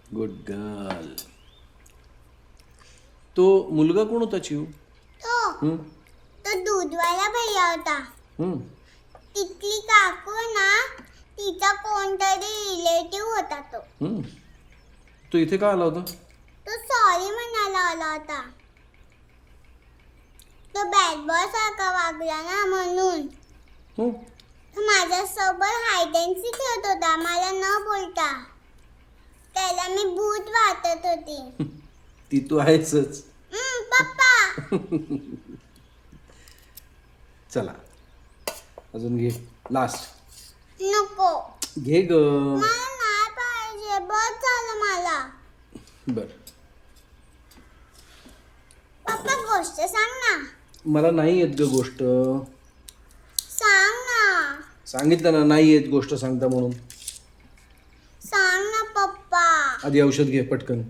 Good girl. तो मुलगा कोण होता चिव? तो हं? तो दूधवाला भैया होता. हं. तिथली काकू ना, तिचा कोणतरी रिलेटिव्ह होता तो. हं. तो इथे का आला होता? तो सॉरी म्हणायला आला होता. तो बॅड बॉय सारखा वागला ना म्हणून. हो. तो माझ्यासोबत हाईड अँड सीक खेळत होता मला न बोलता. त्याला मी भूत वाटत होती. ती तू आहेसच. पप्पा. चला अजून घे. लास्ट नको. घे ग. मला नाही पाहिजे. बस झालं मला. बर. पप्पा गोष्ट सांग ना. मला नाही येत ग गोष्ट. सांग ना. सांगितलं ना नाही येत गोष्ट सांगता म्हणून. सांग ना पप्पा. आधी औषध घे पटकन.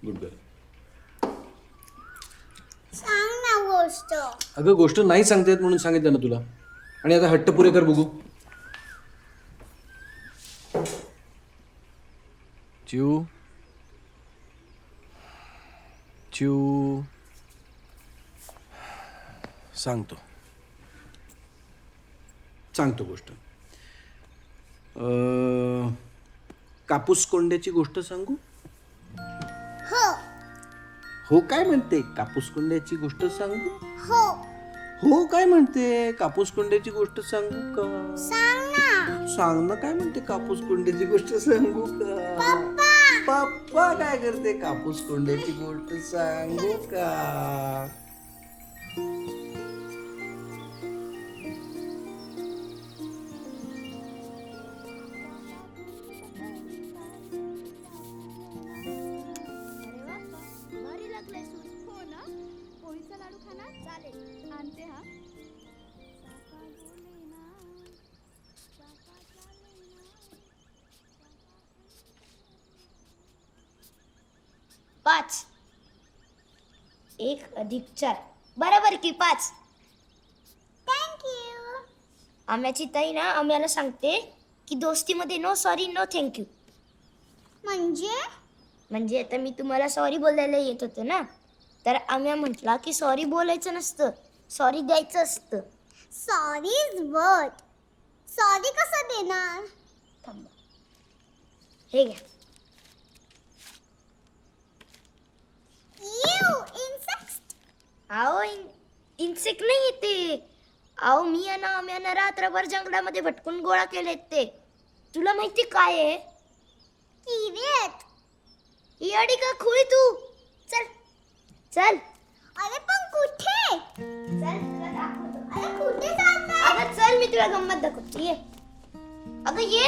Good girl. सांग ना गोष्ट. अगं गोष्ट नाही सांगता येत म्हणून सांगितलं ना तुला. आणि आता हट्ट पुरे कर बघू. चिव चिव सांगतो गोष्ट. कापूस कोंड्याची गोष्ट सांगू? हो. हो काय म्हणते? कापूस कोंड्याची गोष्ट सांगू? हो. हो काय म्हणते? कापूस कोंड्याची गोष्ट सांगू का? सांग ना. सांग ना काय म्हणते? कापूस कोंड्याची गोष्ट सांगू का? पप्पा. पप्पा काय करते? कापूस कोंड्याची गोष्ट सांगू का? भारी लागलाय सूट. हो ना. पोळीचा लाडू खाणार? चालेल, आणते हा. पाच. 1+4 बरोबर की 5. थँक्यू. आम्याची ताई ना आम्हाला सांगते की दोस्तीमध्ये नो सॉरी नो थँक्यू. म्हणजे आता मी तुम्हाला सॉरी बोलायला येत होतो ना, तर आम्या म्हटला की सॉरी बोलायचं नसतं, सॉरी द्यायचं असतं. Sorry is word. सॉरी कसं देणार? थांबा, हे घ्या. You insect. आओ इन्सेक्ट नाही येते. आओ मी आणि आम्यानं रात्रभर जंगलामध्ये भटकून गोळा केलेत ते. तुला माहिती काय आहे? किरेत. येडी का खुळी तू? चल चल. अरे पण कुठे? चल तुला दाखवतो. अरे कुठे जाताय? अगं चल मी तुला गंमत दाखवतो. ये. अगं ये.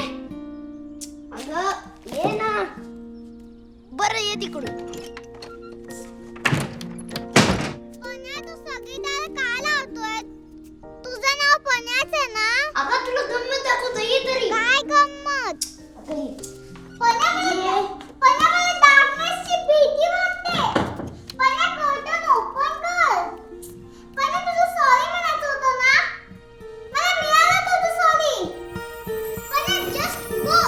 अगं ये ना. बरं ये तिकडून. पण्या तू सगळी दार का लावतोय? तुझं नाव पण्याच आहे ना? अगं तुला गंमत दाखवतो. ये तरी. काय गंमत? अगं ये. पण्या मला डार्कनेसची भीती वाटते. पण्या कर्टन ओपन कर. पण्या तुझं सॉरी म्हणायचं होतं ना? मला मिळालं तुझं सॉरी. पण्या just go.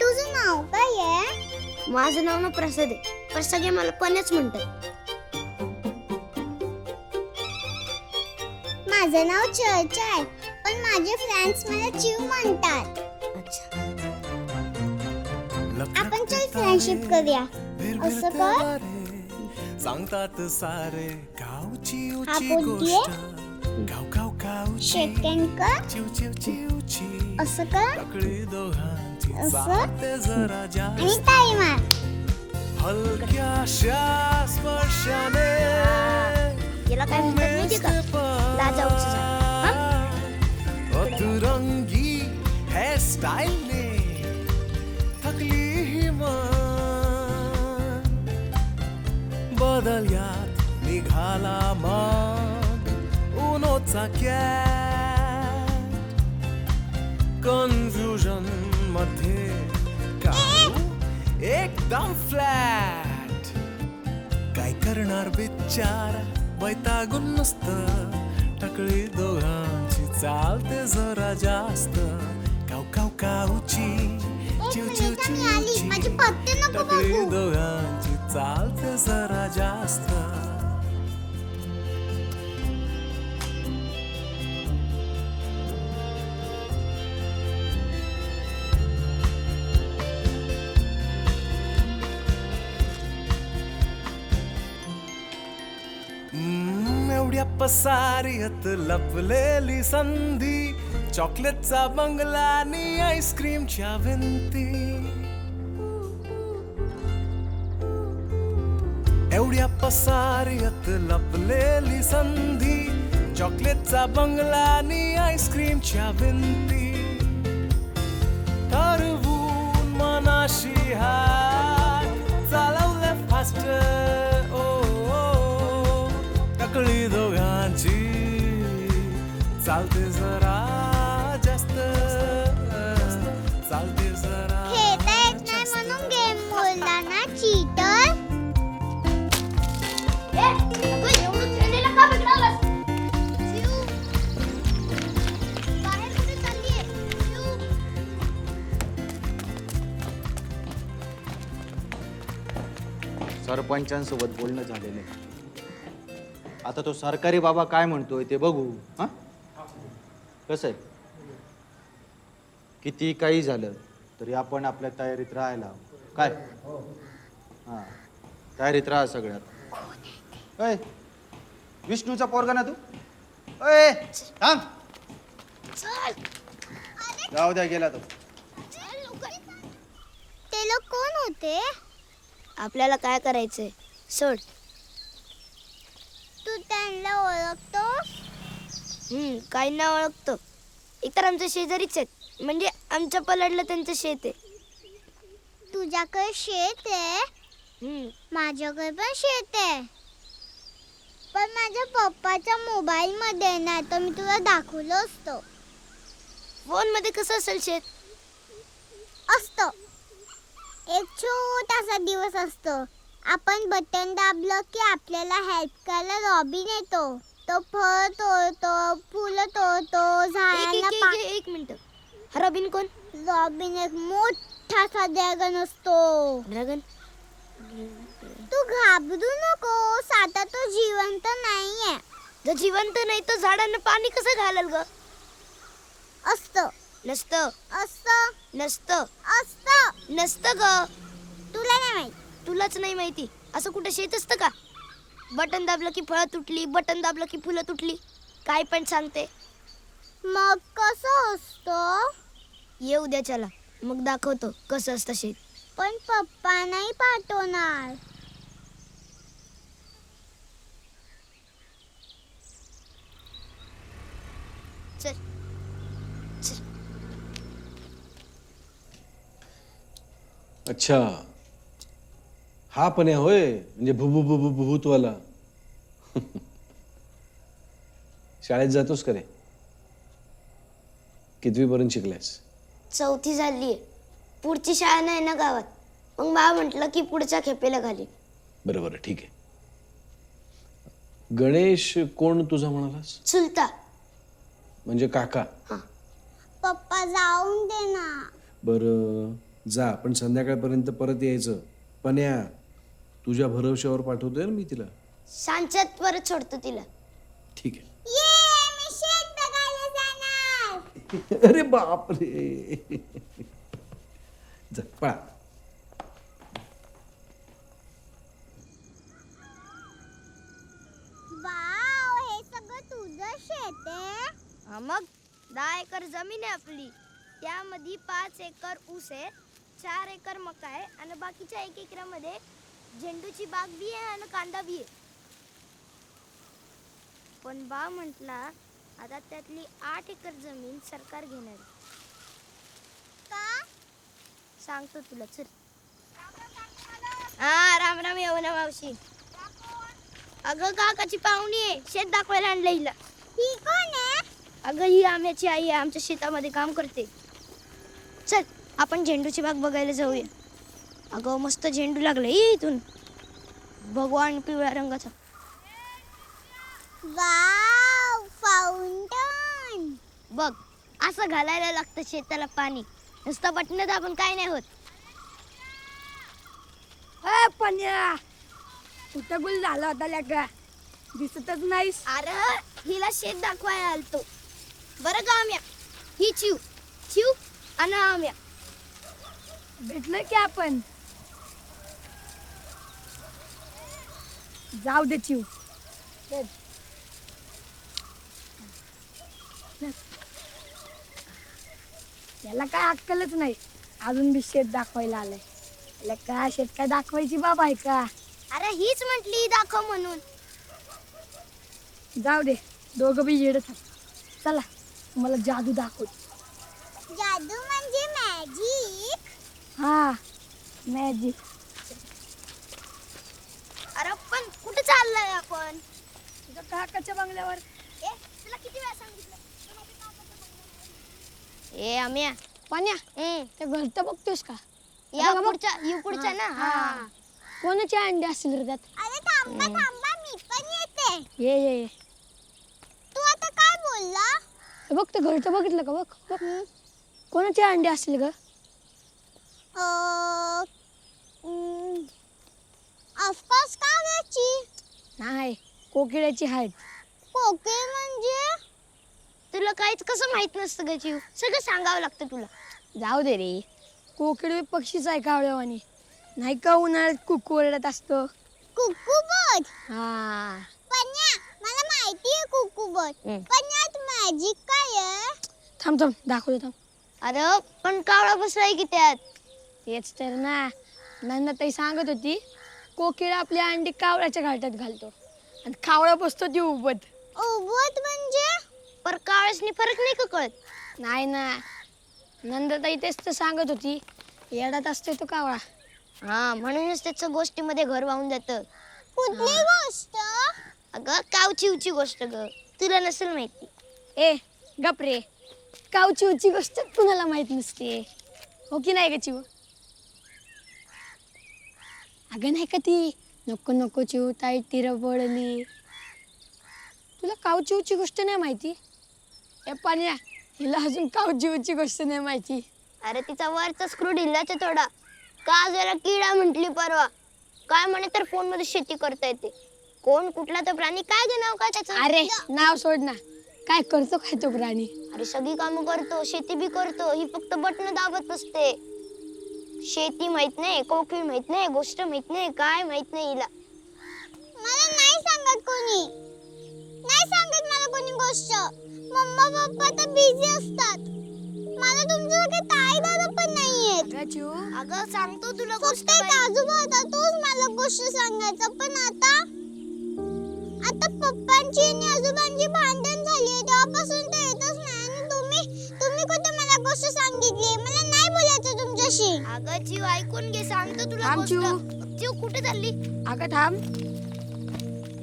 तुझं नाव काय आहे? माझं नाव ना प्रसाद आहे, पण सगळे मला पण्याच म्हणतात. माझं नाव चर्चा आहे, पण माझे फ्रेंड्स मला चिव म्हणतात. अच्छा. आपण चल फ्रेंडशिप करूया. असं कर. सांगतात सारे गावची हा उची बुद्धी गोष्ट. गाव गाव गावची शेक हँड कर. चिव चिव चिवची असं कर. तकडी दोघांची असं. चालते जरा आणि जास्त ताई मार. हलक्याशा स्पर्शाने याला काय म्हणतात माहिती का? लाजाळूचं झाड. अतरंगी हेअरस्टाईलने थकली ही मन. बदल यात निघाला मग उनोचा कॅट. कन्फ्युजन मध्ये काढू एकदम फ्लॅट. करणार बिचारा वैतागून नुसतं टकळी दोघांची चालते जरा जास्त काव काव काऊची चिव चिव आली माझी पत्ते नको टकळी बघू. दोघांची चालते जरा जास्त एवढ्या पसारीत लपलेली संधी चॉकलेटचा बंगला आणि आईस्क्रीमच्या भिंती एवढ्या पसारीत लपलेली संधी चॉकलेटचा बंगला आणि आईस्क्रीमच्या भिंती ठरवून मनाशी हात चालवले फास्ट टकळी दोघांची चालते जरा जास्त चालते जरा खेळता येत नाही म्हणून गेम बोलला ना चीटर. एवढं खेळलेलं का बिघडवलंस? बाहेर कुठे चाललीये? सरपंचांसोबत बोलणं झालेलं आहे. आता तो सरकारी बाबा काय म्हणतोय ते बघू. हा कसं आहे किती काही झालं तरी आपण आपल्या तयारीत राहायला हवं. काय हा तयारीत राहा सगळ्यात. अय विष्णूचा पोरगा ना तू. अय थांब जाऊ द्या गेला तो. ते लोक कोण होते? आपल्याला काय करायचंय सोड. तू त्यांना ओळखतोस? काहींना ओळखतो. एकतर आमच्या शेजारीच आहेत म्हणजे आमच्या पलडलं त्यांचं शेत आहे. तुझ्याकडे शेत आहे? माझ्याकडे पण शेत आहे पण माझ्या पप्पाच्या मोबाईल मध्ये नाही तर मी तुला दाखवलं असतं. फोन मध्ये कसं असेल शेत? असतं एक छोटासा दिवस असतो. आपण बटन दाबलं की आपल्याला हेल्प करायला रॉबिन येतो. तो फळ तोडतो, फुलं तोडतो, झाडांना एक मिनिट. हा रॉबिन कोण? रॉबिन एक मोठासा ड्रॅगन असतो. ड्रॅगन? तू घाबरू नकोस, आता तो जिवंत नाहीये. जर जिवंत नाही तर झाडांना पाणी कसं घालल ग? असतं नसतं. असतं नसतं. असतं नसतं ग. तुला नाही माहित? तुलाच नाही माहिती. असं कुठं शेत असतं का? बटन दाबलं की फळं तुटली, बटन दाबलं की फुलं तुटली. काय पण सांगते. मग कसं असतं? ये उद्याच्याला मग दाखवतो कसं असतं शेत. पण पप्पा नाही पाठवणार. चल चल. अच्छा हा पण आहे होय म्हणजे भुभू भुभू भूतवाला. शाळेत जातोस का रे? कितवीपर्यंत शिकलायस? 4थी झालीये. पुढची शाळा नाही ना गावात. मग बा म्हटलं की पुढच्या खेपेला घाली. बरं बरं ठीक आहे. गणेश कोण तुझा म्हणालास? चुलता. म्हणजे काका? पप्पा जाऊन दे ना. बरं जा पण संध्याकाळपर्यंत परत यायचं. पण्या तुझ्या भरवशावर पाठवतोय ना मी तिला. सांच्यात परत सोडतो तिला. ठीक आहे. ये मी शेत बघायला जाणार. अरे बापरे. जा पळा. वाव हे सगळं तुझं शेत आहे? मग 10 एकर जमीन आहे आपली. त्यामध्ये 5 एकर ऊस आहे, 4 एकर मका आहे आणि बाकीच्या 1 एकरामध्ये झेंडूची बाग बी आहे आणि कांदा बी आहे. पण बा म्हटला आता त्यातली 8 एकर जमीन सरकार घेणार आहे. का? सांगतो तुला चल. हा राम राम. येऊ ना मावशी. अगं काकाची पाहुणी आहे. शेत दाखवायला आणलं हिला. ही कोण आहे? अगं ही आम्याची आई आहे. आमच्या शेतामध्ये काम करते. चल आपण झेंडूची बाग बघायला जाऊया. अगं मस्त झेंडू लागले इथून. भगवा आणि पिवळ्या रंगाचा. Wow fountain. बघ असं घालायला लागतं शेताला पाणी. नुसतं बटणं दाबून काय नाही होत. पन्या कुठं गुल झाला होता लेका, दिसतच नाहीस. अरे हिला शेत दाखवायला आलतो. बरं का आम्या, ही चिव चिव आणि आम्या. भेटलं की आपण. जाऊ दे चिव. त्याला काय अक्कलच नाही, अजून बी शेत दाखवायला आलंय. त्याला काय शेत काय दाखवायची बाब आहे का? अरे हीच म्हटली दाखव म्हणून. जाऊ दे, दोघं बी येडच आहेत. चला तुम्हाला जादू दाखवतो. जादू म्हणजे मॅजिक. हा मॅजिक. अरे पण कुठे चाललोय आपण? तुझ्या काकाच्या बंगल्यावर. ए तुला किती वेळा सांगितलं? ए आम्या पाण्या त्या घरचं बघतोस का? या पुढच्या ना. हा कोणाचे अंडे असतील रे त्यात? अरे थांबा थांबा, मी पण येते. ये तू आता काय बोलला? हे बघ, ते घरचं बघितलं का? बघ कोणाचे अंडे असतील ग? ऑफकोर्स काव्याची. नाही, कोकिळ्याची आहेत. कोकिळ म्हणजे? तुला काहीच कसं माहित नसतं ग चिव. सगळं सांगावं लागतं तुला. जाऊ दे रे, कोकिळ पक्षीच आहे कावळ्यावानी. नाही का उन्हाळ्यात कुकू ओरडत असतो. कुकुबट. हा पन्या मला माहिती आहे कुकुबट. पण यात मॅजिक काय आहे? थांब दाखवतो थांब. अरे पण कावळा बसलाय की त्यात. तेच तर ना, नंदाताई सांगत होती कोकिळ आपली अंडी कावळ्याच्या घाटात घालतो आणि कावळा बसतो ती उभत. उभत म्हणजे? पर कावळ्यासनी फरक नाही का कळत? नाही ना, नंदाताई तेच तर सांगत होती, येडात असतोय तो कावळा. हा म्हणूनच त्याचं गोष्टीमध्ये घर वाहून जातं. कुठली गोष्ट? अगं काव चिवची गोष्ट ग, तुला नसेल माहिती. ए गप रे, कावचिवची गोष्ट कुणाला माहित नसते, हो की नाही ग चिव? अगं नाही का ती नको नको चिव ताई तिर पडली. तुला कावचिवची गोष्ट नाही माहिती? ए पाण्या, हिला अजून कावचिवची गोष्ट नाही माहिती. अरे तिचा वरचा स्क्रू ढिल्लाच थोडा. का जरा किडा म्हटली परवा. काय म्हणे तर फोन मध्ये शेती करता येते. कोण कुठला तो प्राणी काय ग नाव काय त्याचं? अरे नाव सोड ना, काय करतो काय तो प्राणी? अरे सगळी कामं करतो, शेती बी करतो. ही फक्त बटन दाबत असते. शेती माहित नाही, कोकिळ माहित नाही, गोष्ट माहित नाही, काय माहित नाही हिला. मला नाही सांगत कोणी. नाही सांगत मला कोणी गोष्ट. मम्मा पप्पा तर बिझी असतात. मला तुमच्यासारखे ताई दादा पण नाहीयेत. अगं चिव, अगं सांगतो तुला गोष्ट. फक्त एक आजोबा होता, तोच मला गोष्ट सांगायचा. पण आता पप्पांची आणि आजोबांची भांडण झाली, तेव्हापासून ते येतच नाही. आणि तुम्ही कुठे मला गोष्ट सांगितली? मला नाही बोलायचं तुमच्याशी. अगं चिव ऐकून घे, सांगतो तुला थांब गोष्ट. चिव. चिव कुठे चालली? अगं थांब.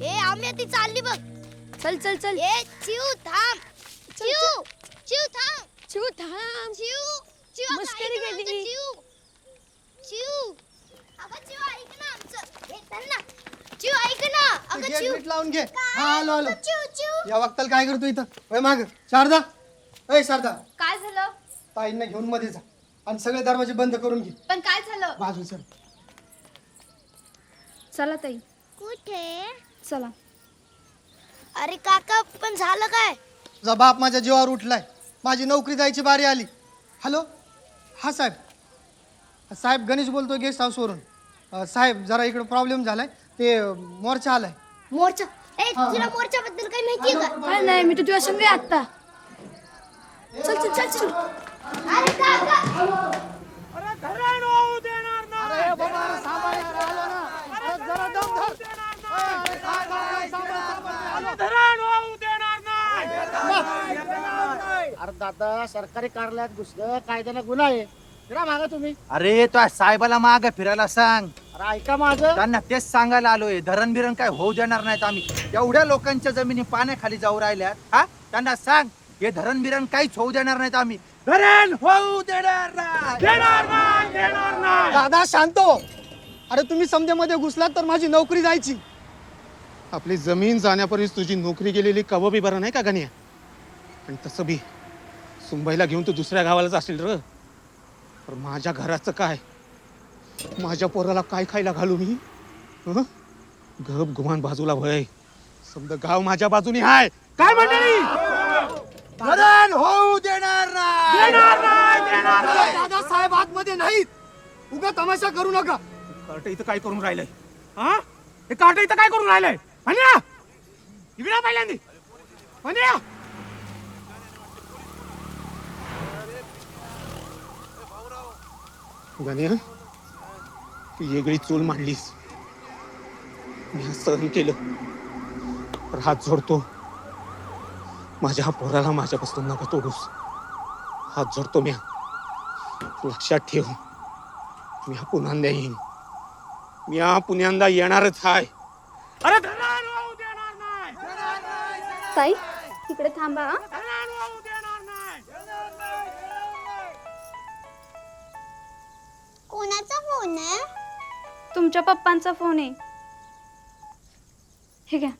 ए आम्या ती चालली बघ. चल चल चल. ए चिव थांब. चिव चिव थांब. चिव थांब. चिव अगं मस्करी ऐक ना केली. आमचं चिव. चिव अगं चिव ऐक ना आमचं. ए चल ना. चिव ऐक ना. अगं गेट चिव. बीट लावून घे. हा आलो आलो. चिव चिव. या वक्ताला काय करतो इथं? ओय माग शारदा, ए शारदा, काय झालं? ताईंना घेऊन मध्ये जा आणि सगळे दरवाजे बंद करून घे. पण काय झालं? बाजू सर. चला ताई, कुठे? चला. अरे काका पण झालं काय? तुझा बाप माझ्या जीवावर उठलाय. माझी नोकरी जायची बारी आली. हॅलो, हा साहेब. साहेब गणेश बोलतोय गेस्ट हाऊसवरून. साहेब जरा इकडे प्रॉब्लेम झालाय, ते मोर्चा आलाय. मोर्चा. ए तुला मोर्चाबद्दल काही माहिती आहे का? काय नाही, मी तर तुझ्या संग आहे आता. चल चल चल चल. अरे काका अरे दादा, सरकारी कार्यालयात घुसलं, कायद्याला गुन्हा आहे. फिरा मागा तुम्ही. अरे तो साहेबाला माग फिरायला सांग. अरे ऐका माझं. त्यांना तेच सांगायला आलोय, धरण बिरण काय होऊ देणार नाहीत आम्ही. एवढ्या लोकांच्या जमिनी पाण्याखाली जाऊ राहिल्यात. हा त्यांना सांग, हे धरण बिरण काहीच होऊ देणार नाहीत आम्ही. धरण होऊ देणार नाही. दादा शांत हो. अरे तुम्ही समजेमध्ये घुसलात तर माझी नोकरी जायची. आपली जमीन जाण्यापर्यंत तुझी नोकरी गेलेली कवा बी बरं नाही का गण्या? आणि तसं बी सुंबईला घेऊन तू दुसऱ्या गावालाच असेल र. पण माझ्या घराचं काय, माझ्या पोराला काय खायला घालू मी? हं? गप गुमान बाजूला वळ, समजा गाव माझ्या बाजूने हाय. काय मंडळी? धरण होऊ देणार नाही. दादासाहेब आतमध्ये नाहीत, उगा तमाशा करू नका. कार्ट इथं काय करून राहिलंय? हा, हे कार्ट इथं काय करून राहिलंय? म्हण्या इकडे पहिल्यांदी म्हण्या. गण्या, तू वेगळी चूल मांडलीस. मी हा सहन केलं, तर हात जोडतो, माझ्या हा पोराला माझ्यापासून नका तोडूस. हात जोडतो मी. लक्षात ठेव, मी हा पुन्हा येईन. मी हा पुण्यांदा येणारच आहे. अरे धरण वाहू देणार नाही. ताई तिकडे थांबा हा. धरण वाहू देणार नाही. कोणाचा फोन आहे? तुमच्या पप्पांचा फोन आहे. हे घ्या.